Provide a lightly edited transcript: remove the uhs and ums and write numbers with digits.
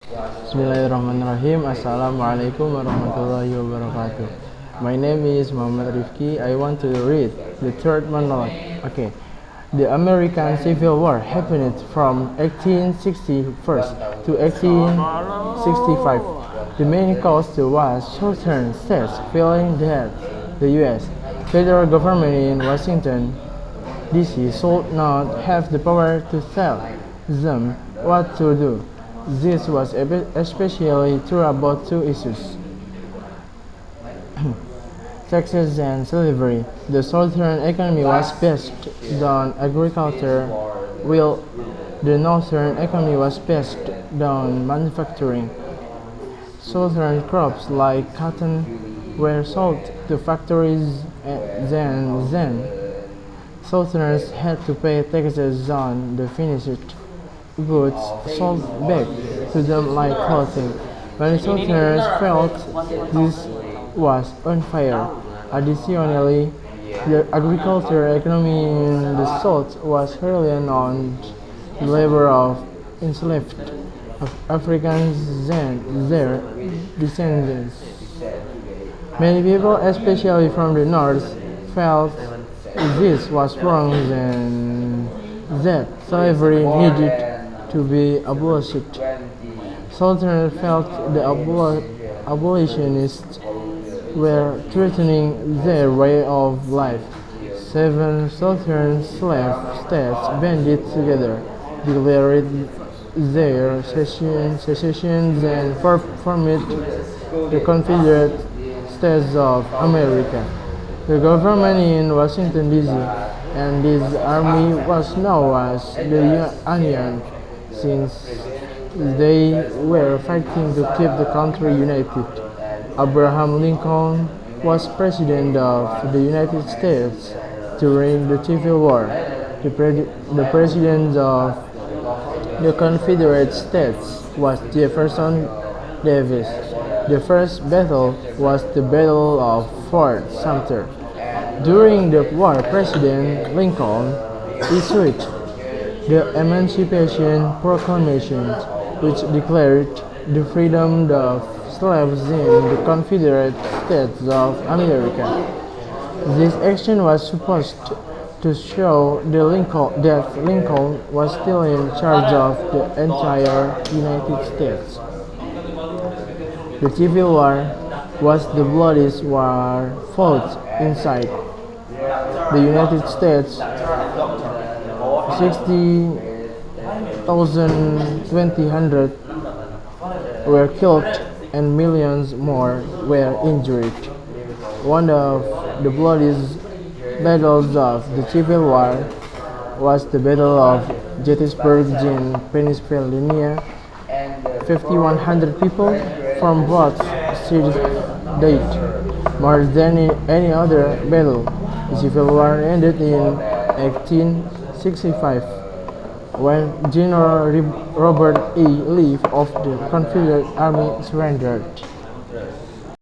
Bismillahirrahmanirrahim. Assalamualaikum warahmatullahi wabarakatuh. My name is Muhammad Rifki. I want to read the third monologue. Okay. The American Civil War happened from 1861 to 1865. The main cause was southern states feeling that the U.S. federal government in Washington, D.C. should not have the power to tell them what to do. This was especially true about two issues: taxes and slavery. The southern economy was based on agriculture, while the northern economy was based on manufacturing. Southern crops like cotton were sold to factories, and then Southerners had to pay taxes on the finished goods sold back to them like clothing. Many Southerners felt this was unfair. Additionally, the agricultural economy in the South was reliant on the labor of enslaved Africans and their descendants. Many people, especially from the North, felt this was wrong and that slavery needed to be abolished. Southerners felt the abolitionists were threatening their way of life. 7 Southern slave states banded together, declared their secession, and formed the Confederate States of America. The government in Washington, D.C. and this army was known as the Union since they were fighting to keep the country united. Abraham Lincoln was President of the United States during the Civil War. The President of the Confederate States was Jefferson Davis. The first battle was the Battle of Fort Sumter. During the war, President Lincoln issued the Emancipation Proclamation, which declared the freedom of slaves in the Confederate States of America. This action was supposed to show that Lincoln was still in charge of the entire United States. The Civil War was the bloodiest war fought inside the United States. 60,200 were killed and millions more were injured. One of the bloodiest battles of the Civil War was the Battle of Gettysburg in Pennsylvania. 5,100 people from both sides died, more than in any other battle. The Civil War ended in 1865 when General Robert E. Lee of the Confederate Army surrendered.